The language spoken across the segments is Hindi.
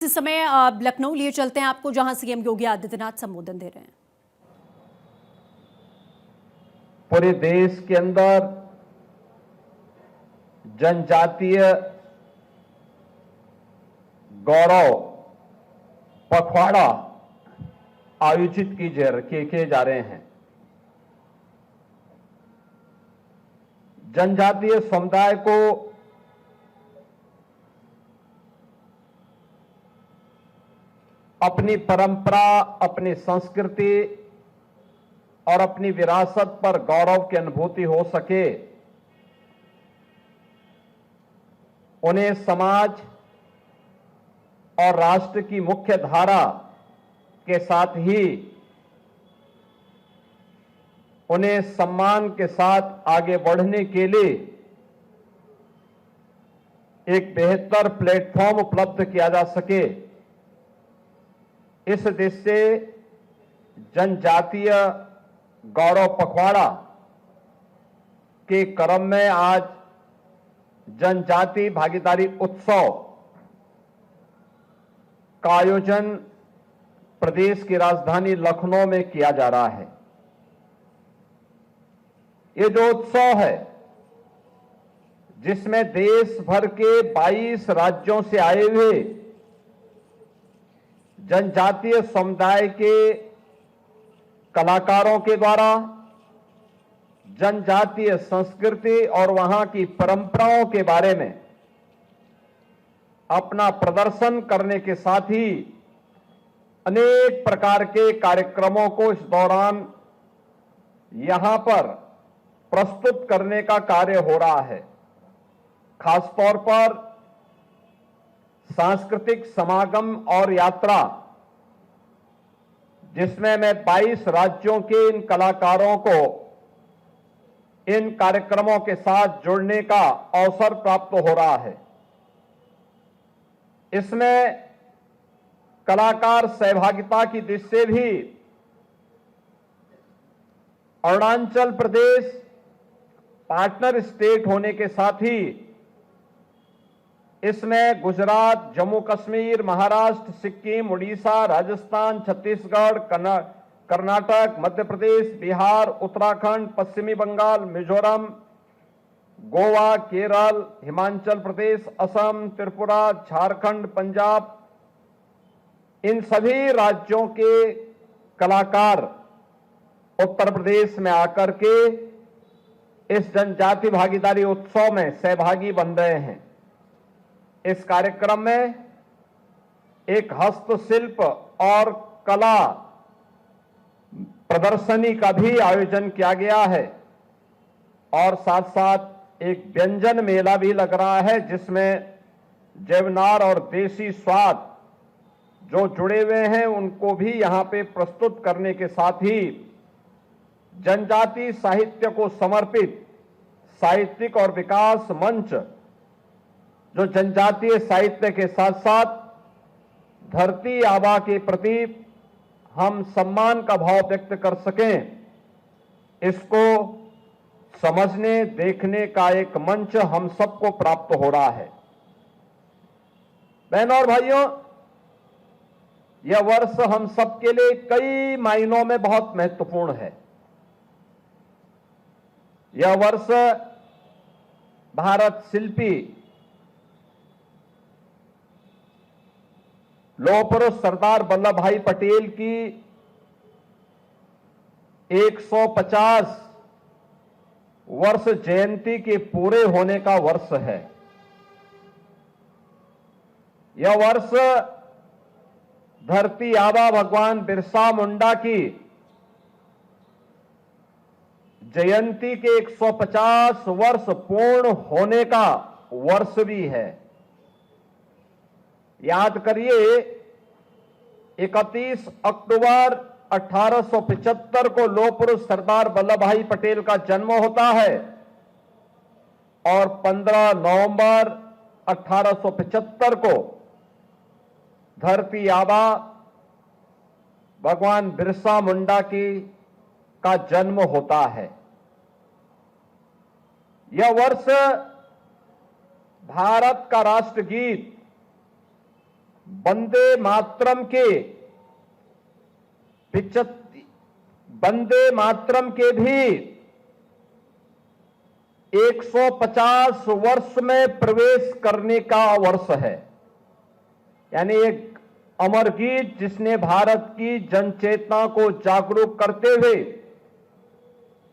इस समय लखनऊ लिए चलते हैं आपको, जहां सीएम योगी आदित्यनाथ संबोधन दे रहे हैं। पूरे देश के अंदर जनजातीय गौरव पखवाड़ा आयोजित किए जा रहे हैं। जनजातीय समुदाय को अपनी परंपरा, अपनी संस्कृति और अपनी विरासत पर गौरव की अनुभूति हो सके, उन्हें समाज और राष्ट्र की मुख्य धारा के साथ ही उन्हें सम्मान के साथ आगे बढ़ने के लिए एक बेहतर प्लेटफॉर्म उपलब्ध किया जा सके, इस दृष्टि से जनजातीय गौरव पखवाड़ा के क्रम में आज जनजाति भागीदारी उत्सव का आयोजन प्रदेश की राजधानी लखनऊ में किया जा रहा है। ये जो उत्सव है, जिसमें देश भर के 22 राज्यों से आए हुए जनजातीय समुदाय के कलाकारों के द्वारा जनजातीय संस्कृति और वहां की परंपराओं के बारे में अपना प्रदर्शन करने के साथ ही अनेक प्रकार के कार्यक्रमों को इस दौरान यहां पर प्रस्तुत करने का कार्य हो रहा है। खासतौर पर सांस्कृतिक समागम और यात्रा, जिसमें मैं 22 राज्यों के इन कलाकारों को इन कार्यक्रमों के साथ जुड़ने का अवसर प्राप्त हो रहा है। इसमें कलाकार सहभागिता की दृष्टि से भी अरुणाचल प्रदेश पार्टनर स्टेट होने के साथ ही इसमें गुजरात, जम्मू कश्मीर, महाराष्ट्र, सिक्किम, उड़ीसा, राजस्थान, छत्तीसगढ़, कर्नाटक, मध्य प्रदेश, बिहार, उत्तराखंड, पश्चिमी बंगाल, मिजोरम, गोवा, केरल, हिमाचल प्रदेश, असम, त्रिपुरा, झारखंड, पंजाब, इन सभी राज्यों के कलाकार उत्तर प्रदेश में आकर के इस जनजाति भागीदारी उत्सव में सहभागी बन रहे हैं। इस कार्यक्रम में एक हस्तशिल्प और कला प्रदर्शनी का भी आयोजन किया गया है और साथ साथ एक व्यंजन मेला भी लग रहा है, जिसमें जैवनार और देसी स्वाद जो जुड़े हुए हैं उनको भी यहां पे प्रस्तुत करने के साथ ही जनजाति साहित्य को समर्पित साहित्यिक और विकास मंच, जो जनजातीय साहित्य के साथ साथ धरती आबा के प्रति हम सम्मान का भाव व्यक्त कर सकें, इसको समझने देखने का एक मंच हम सबको प्राप्त हो रहा है। बहनों और भाइयों, यह वर्ष हम सबके लिए कई मायनों में बहुत महत्वपूर्ण है। यह वर्ष भारत शिल्पी लौह पुरुष सरदार वल्लभ भाई पटेल की 150 वर्ष जयंती के पूरे होने का वर्ष है। यह वर्ष धरती आबा भगवान बिरसा मुंडा की जयंती के 150 वर्ष पूर्ण होने का वर्ष भी है। याद करिए, 31 अक्टूबर 1875 को लौह पुरुष सरदार वल्लभ भाई पटेल का जन्म होता है और 15 नवंबर 1875 को धरती आबा भगवान बिरसा मुंडा का जन्म होता है। यह वर्ष भारत का राष्ट्रगीत वंदे मातरम के वंदे मातरम के भी 150 वर्ष में प्रवेश करने का वर्ष है। यानी एक अमर गीत जिसने भारत की जनचेतना को जागरूक करते हुए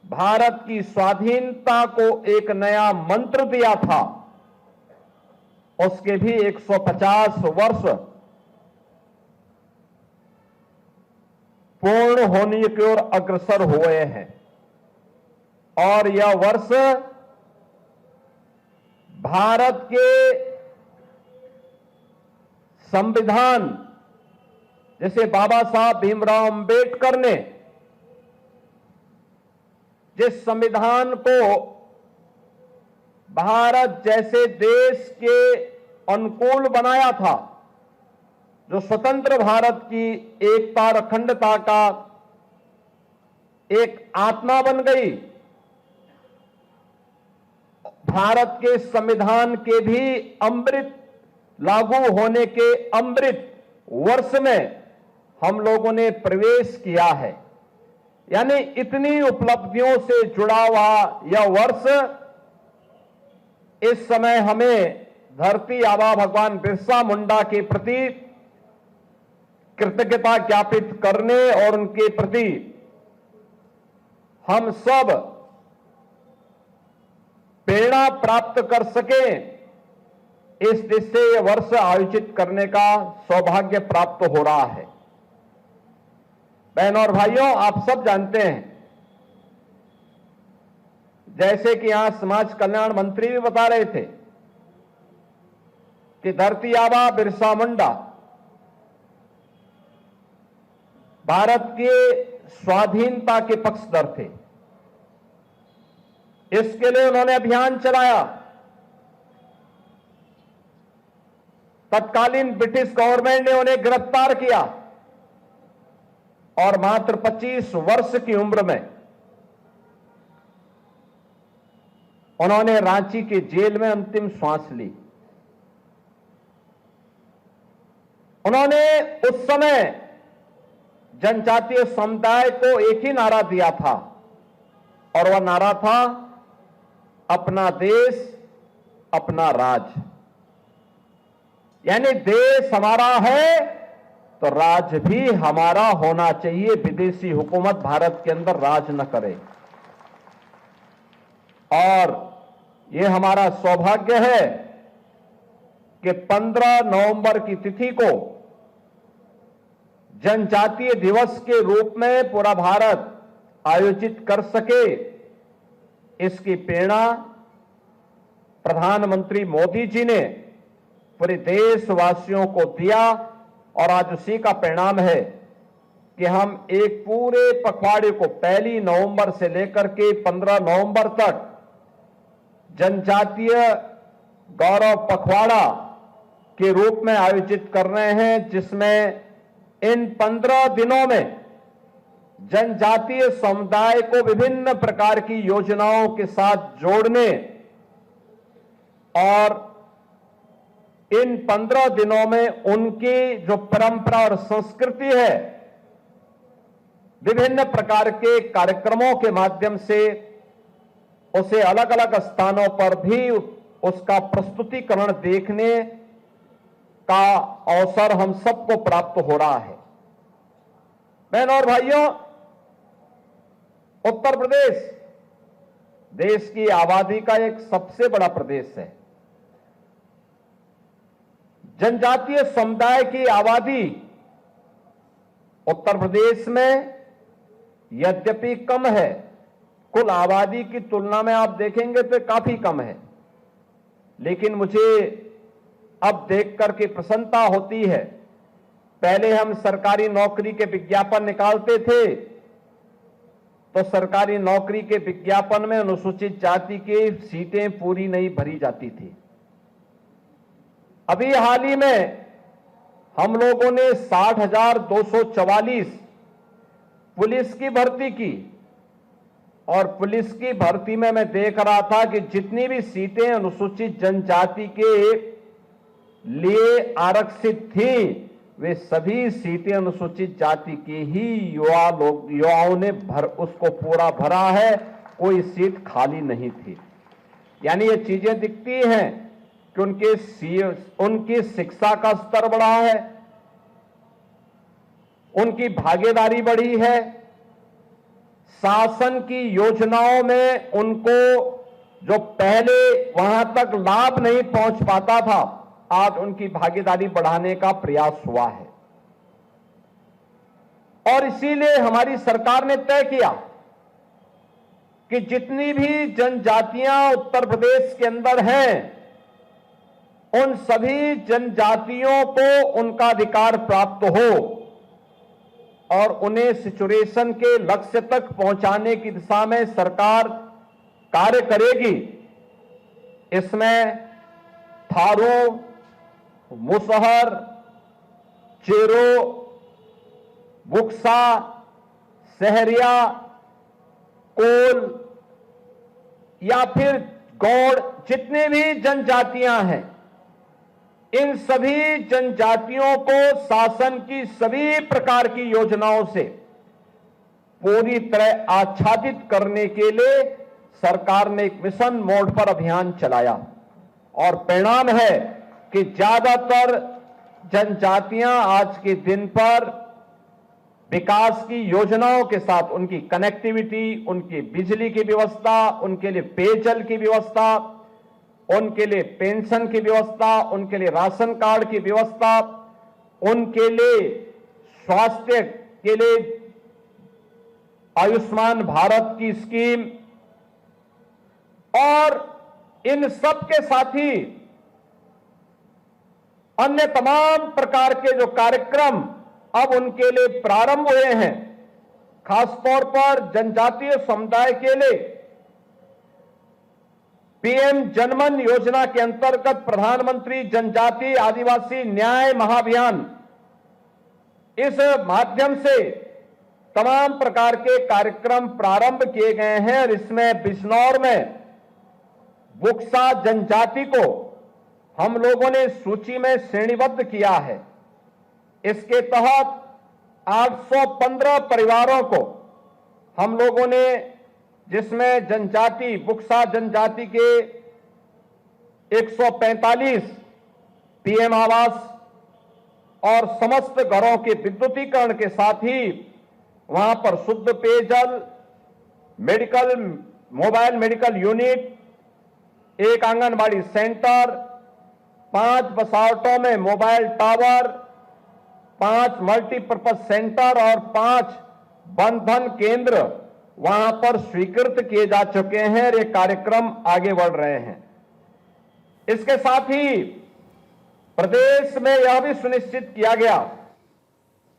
भारत की स्वाधीनता को एक नया मंत्र दिया था, उसके भी 150 वर्ष पूर्ण होने की ओर अग्रसर हुए हैं। और यह वर्ष भारत के संविधान, जैसे बाबा साहब भीमराव अंबेडकर ने जिस संविधान को भारत जैसे देश के अनुकूल बनाया था, जो स्वतंत्र भारत की एकता और अखंडता का एक आत्मा बन गई, भारत के संविधान के भी अमृत लागू होने के अमृत वर्ष में हम लोगों ने प्रवेश किया है। यानी इतनी उपलब्धियों से जुड़ा हुआ यह वर्ष इस समय हमें धरती आबा भगवान बिरसा मुंडा के प्रति कृतज्ञता ज्ञापित करने और उनके प्रति हम सब प्रेरणा प्राप्त कर सके, इस दृष्टि से यह वर्ष आयोजित करने का सौभाग्य प्राप्त हो रहा है। बहनों और भाइयों, आप सब जानते हैं, जैसे कि यहां समाज कल्याण मंत्री भी बता रहे थे कि धरती आबा बिरसा मुंडा भारत के स्वाधीनता के पक्षधर थे। इसके लिए उन्होंने अभियान चलाया। तत्कालीन ब्रिटिश गवर्नमेंट ने उन्हें गिरफ्तार किया और मात्र 25 वर्ष की उम्र में उन्होंने रांची के जेल में अंतिम श्वास ली। उन्होंने उस समय जनजातीय समुदाय को एक ही नारा दिया था और वह नारा था, अपना देश अपना राज। यानी देश हमारा है तो राज भी हमारा होना चाहिए, विदेशी हुकूमत भारत के अंदर राज न करे। और यह हमारा सौभाग्य है कि 15 नवंबर की तिथि को जनजातीय दिवस के रूप में पूरा भारत आयोजित कर सके, इसकी प्रेरणा प्रधानमंत्री मोदी जी ने पूरे देशवासियों को दिया और आज उसी का परिणाम है कि हम एक पूरे पखवाड़े को 1 नवंबर से लेकर के 15 नवंबर तक जनजातीय गौरव पखवाड़ा के रूप में आयोजित कर रहे हैं, जिसमें इन 15 दिनों में जनजातीय समुदाय को विभिन्न प्रकार की योजनाओं के साथ जोड़ने और इन 15 दिनों में उनकी जो परंपरा और संस्कृति है, विभिन्न प्रकार के कार्यक्रमों के माध्यम से उसे अलग अलग स्थानों पर भी उसका प्रस्तुतिकरण देखने का अवसर हम सबको प्राप्त हो रहा है। बहनों और भाइयों, उत्तर प्रदेश देश की आबादी का एक सबसे बड़ा प्रदेश है। जनजातीय समुदाय की आबादी उत्तर प्रदेश में यद्यपि कम है, कुल आबादी की तुलना में आप देखेंगे तो काफी कम है, लेकिन मुझे अब देख करके प्रसन्नता होती है। पहले हम सरकारी नौकरी के विज्ञापन निकालते थे तो सरकारी नौकरी के विज्ञापन में अनुसूचित जाति की सीटें पूरी नहीं भरी जाती थी। अभी हाल ही में हम लोगों ने 60,244 पुलिस की भर्ती की और पुलिस की भर्ती में मैं देख रहा था कि जितनी भी सीटें अनुसूचित जनजाति के लिए आरक्षित थी, वे सभी सीटें अनुसूचित जाति की ही युवाओं ने उसको पूरा भरा है, कोई सीट खाली नहीं थी। यानी ये चीजें दिखती हैं कि उनकी शिक्षा का स्तर बढ़ा है, उनकी भागीदारी बढ़ी है, शासन की योजनाओं में उनको जो पहले वहां तक लाभ नहीं पहुंच पाता था, आज उनकी भागीदारी बढ़ाने का प्रयास हुआ है। और इसीलिए हमारी सरकार ने तय किया कि जितनी भी जनजातियां उत्तर प्रदेश के अंदर हैं, उन सभी जनजातियों को उनका अधिकार प्राप्त हो और उन्हें सिचुएशन के लक्ष्य तक पहुंचाने की दिशा में सरकार कार्य करेगी। इसमें थारू, मुसहर, चेरो, बुक्सा, सहरिया, कोल या फिर गौड़, जितने भी जनजातियां हैं, इन सभी जनजातियों को शासन की सभी प्रकार की योजनाओं से पूरी तरह आच्छादित करने के लिए सरकार ने एक मिशन मोड पर अभियान चलाया और परिणाम है कि ज्यादातर जनजातियां आज के दिन पर विकास की योजनाओं के साथ उनकी कनेक्टिविटी, उनकी बिजली की व्यवस्था, उनके लिए पेयजल की व्यवस्था, उनके लिए पेंशन की व्यवस्था, उनके लिए राशन कार्ड की व्यवस्था, उनके लिए स्वास्थ्य के लिए आयुष्मान भारत की स्कीम और इन सब के साथ ही अन्य तमाम प्रकार के जो कार्यक्रम अब उनके लिए प्रारंभ हुए हैं, खासतौर पर जनजातीय समुदाय के लिए पीएम जनमन योजना के अंतर्गत प्रधानमंत्री जनजातीय आदिवासी न्याय महाअभियान, इस माध्यम से तमाम प्रकार के कार्यक्रम प्रारंभ किए गए हैं और इसमें बिजनौर में बुक्सा जनजाति को हम लोगों ने सूची में श्रेणीबद्ध किया है। इसके तहत 815 परिवारों को हम लोगों ने, जिसमें जनजाति बुक्सा जनजाति के 145 पीएम आवास और समस्त घरों के विद्युतीकरण के साथ ही वहां पर शुद्ध पेयजल, मोबाइल मेडिकल यूनिट, एक आंगनबाड़ी सेंटर, 5 बसावटों में मोबाइल टावर, 5 मल्टीपर्पज सेंटर और 5 बंधन केंद्र वहां पर स्वीकृत किए जा चुके हैं और ये कार्यक्रम आगे बढ़ रहे हैं। इसके साथ ही प्रदेश में यह भी सुनिश्चित किया गया